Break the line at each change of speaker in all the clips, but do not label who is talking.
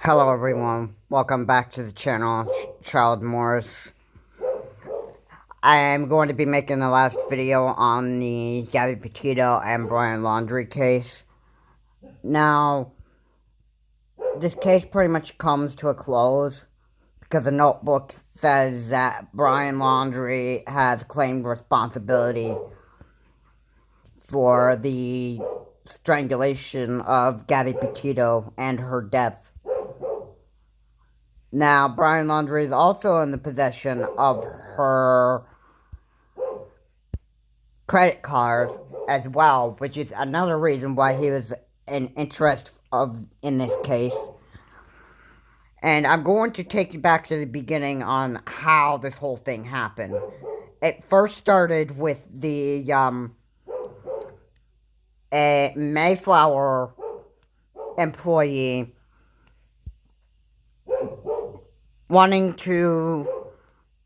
Hello everyone, welcome back to the channel, Child Morris. I am going to be making the last video on the Gabby Petito and Brian Laundrie case. Now, this case pretty much comes to a close because the notebook says that Brian Laundrie has claimed responsibility for the strangulation of Gabby Petito and her death. Now, Brian Laundrie is also in the possession of her credit card as well, which is another reason why he was an interest in this case. And I'm going to take you back to the beginning on how this whole thing happened. It first started with a Mayflower employee wanting to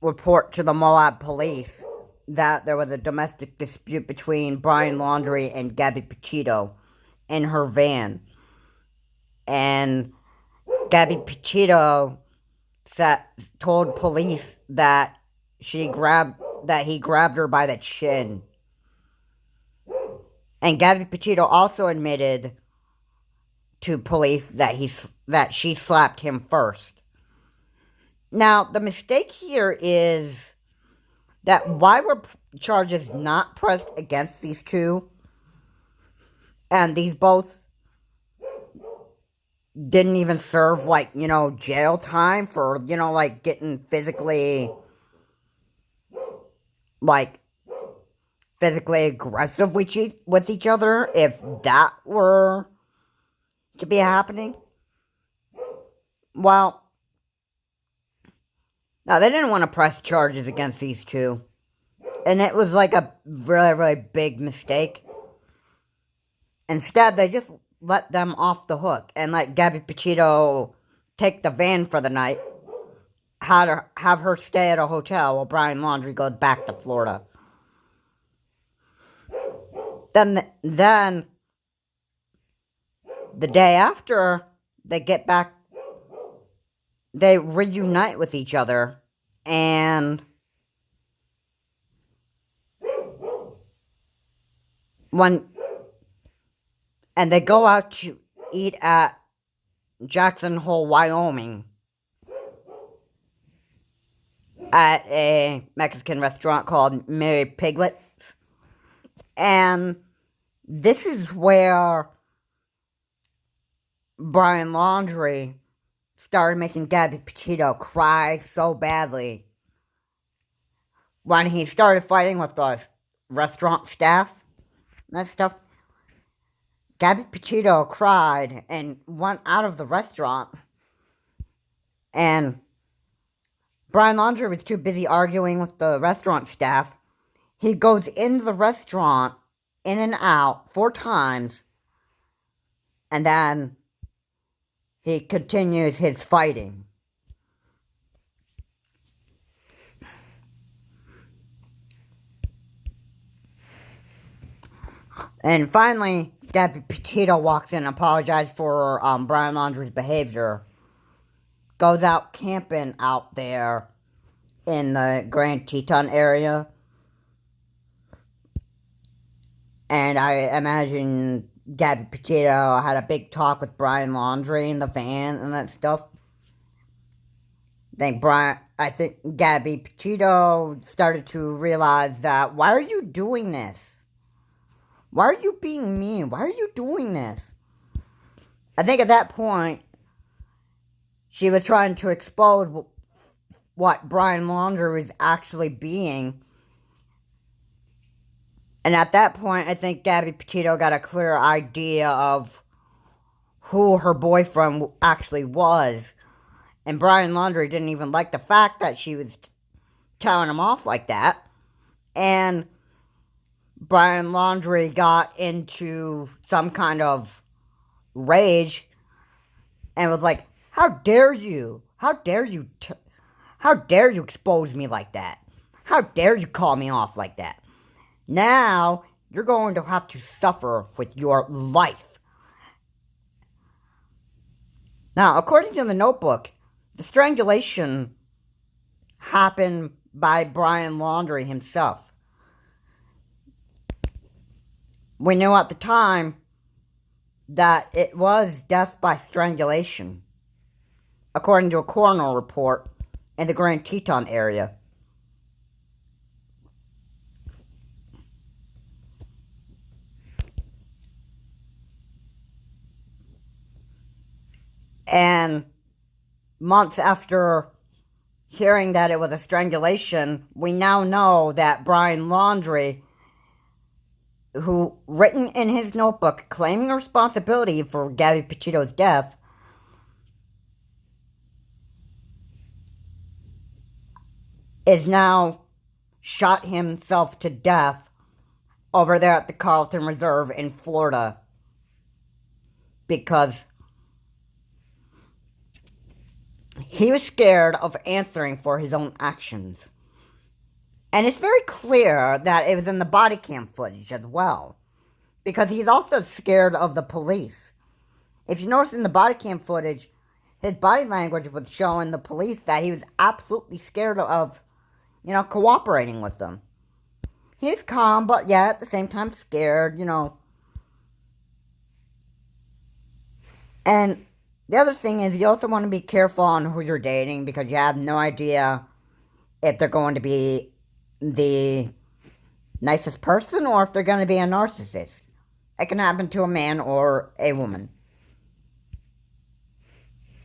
report to the Moab police that there was a domestic dispute between Brian Laundrie and Gabby Petito in her van. And Gabby Petito told police that he grabbed her by the chin. And Gabby Petito also admitted to police that she slapped him first. Now, the mistake here is that why were charges not pressed against these two? And these both didn't even serve, jail time for, getting physically aggressive with each other, if that were to be happening. Well, now, they didn't want to press charges against these two. And it was like a really, really big mistake. Instead, they just let them off the hook and let Gabby Petito take the van for the night. Have her stay at a hotel while Brian Laundrie goes back to Florida. Then the day after they get back, they reunite with each other, and they go out to eat at Jackson Hole, Wyoming, at a Mexican restaurant called Mary Piglet. And this is where Brian Laundrie started making Gabby Petito cry so badly. When he started fighting with the restaurant staff and that stuff, Gabby Petito cried and went out of the restaurant. And Brian Laundrie was too busy arguing with the restaurant staff. He goes into the restaurant, in and out, 4 times, and then he continues his fighting. And finally, Gabby Petito walks in and apologizes for Brian Laundrie's behavior. Goes out camping out there in the Grand Teton area. And I imagine Gabby Petito had a big talk with Brian Laundrie in the van and that stuff. I think Gabby Petito started to realize that, why are you doing this? Why are you being mean? Why are you doing this? I think at that point, she was trying to expose what Brian Laundrie was actually being. And at that point, I think Gabby Petito got a clear idea of who her boyfriend actually was. And Brian Laundrie didn't even like the fact that she was telling him off like that. And Brian Laundrie got into some kind of rage and was like, how dare you? How dare you expose me like that? How dare you call me off like that? Now, you're going to have to suffer with your life. Now, according to the notebook, the strangulation happened by Brian Laundrie himself. We knew at the time that it was death by strangulation, according to a coroner report in the Grand Teton area. And months after hearing that it was a strangulation, we now know that Brian Laundrie, who written in his notebook claiming responsibility for Gabby Petito's death, is now shot himself to death over there at the Carlton Reserve in Florida because he was scared of answering for his own actions. And it's very clear that it was in the body cam footage as well, because he's also scared of the police. If you notice in the body cam footage, his body language was showing the police that he was absolutely scared of, cooperating with them. He's calm, but yeah, at the same time scared, And the other thing is, you also want to be careful on who you're dating, because you have no idea if they're going to be the nicest person or if they're going to be a narcissist. It can happen to a man or a woman.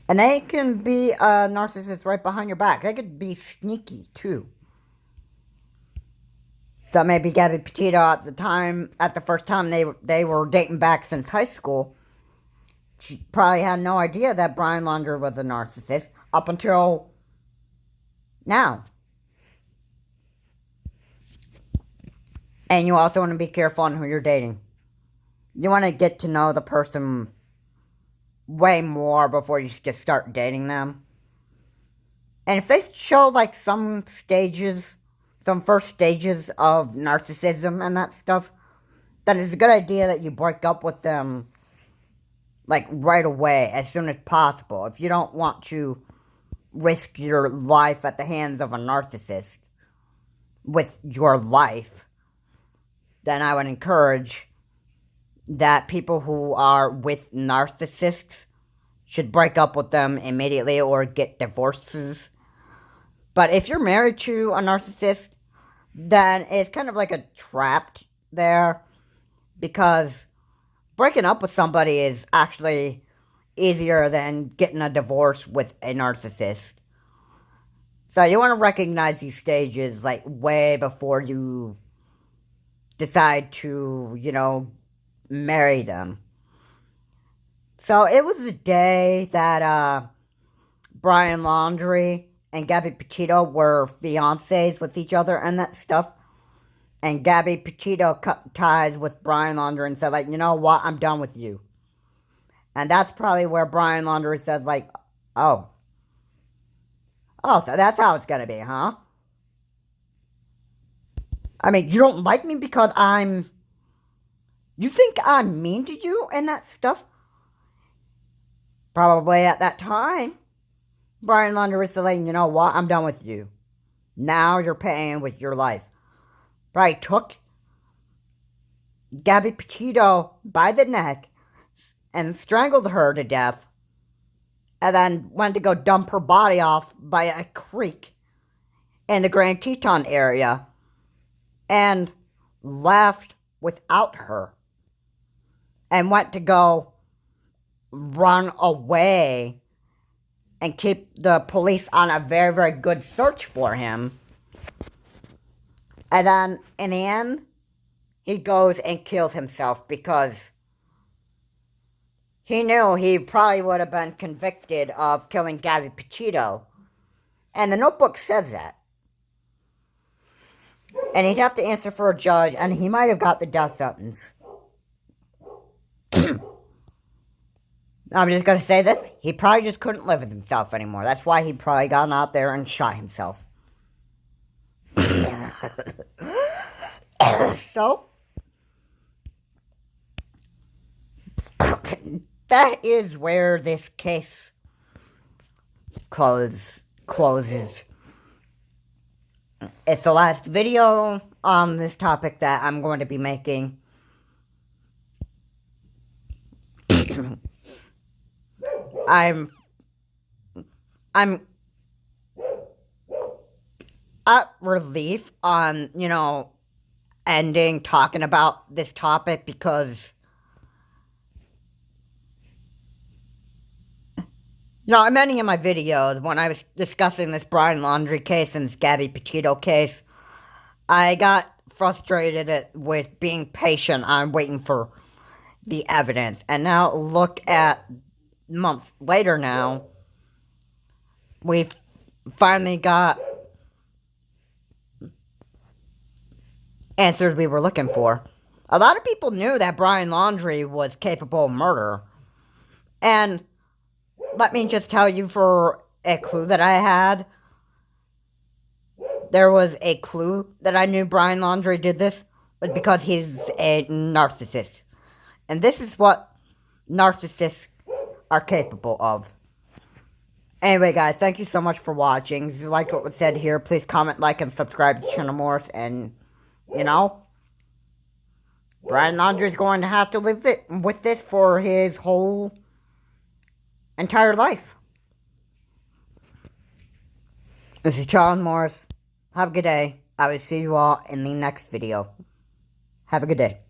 And they can be a narcissist right behind your back. They could be sneaky, too. So maybe Gabby Petito at the first time they were dating back since high school, she probably had no idea that Brian Laundrie was a narcissist up until now. And you also want to be careful on who you're dating. You want to get to know the person way more before you just start dating them. And if they show some first stages of narcissism and that stuff, then it's a good idea that you break up with them right away, as soon as possible, if you don't want to risk your life at the hands of a narcissist with your life. Then I would encourage that people who are with narcissists should break up with them immediately or get divorces. But if you're married to a narcissist, then it's kind of like a trap there, because breaking up with somebody is actually easier than getting a divorce with a narcissist. So you want to recognize these stages way before you decide to, marry them. So it was the day that Brian Laundrie and Gabby Petito were fiancés with each other and that stuff. And Gabby Petito cut ties with Brian Laundrie and said, you know what, I'm done with you. And that's probably where Brian Laundrie says, oh, so that's how it's gonna be, huh? I mean, you don't like me because you think I'm mean to you and that stuff? Probably at that time, Brian Laundrie said, you know what, I'm done with you. Now you're paying with your life. Probably took Gabby Petito by the neck and strangled her to death, and then went to go dump her body off by a creek in the Grand Teton area, and left without her, and went to go run away and keep the police on a very, very good search for him. And then, in the end, he goes and kills himself because he knew he probably would have been convicted of killing Gabby Petito. And the notebook says that. And he'd have to answer for a judge, and he might have got the death sentence. I'm just going to say this. He probably just couldn't live with himself anymore. That's why he probably got out there and shot himself. So, that is where this case closes. It's the last video on this topic that I'm going to be making. I'm at relief on, ending talking about this topic because, in many of my videos, when I was discussing this Brian Laundrie case and this Gabby Petito case, I got frustrated with being patient on waiting for the evidence. And now look at months later now, we've finally got answers we were looking for. A lot of people knew that Brian Laundrie was capable of murder. And let me just tell you, for a clue that I had, there was a clue that I knew Brian Laundrie did this, but because he's a narcissist. And this is what narcissists are capable of. Anyway, guys, thank you so much for watching. If you like what was said here, please comment, like, and subscribe to Channel Morse. And, Brian Laundrie is going to have to live with this for his whole entire life. This is Charles Morris. Have a good day. I will see you all in the next video. Have a good day.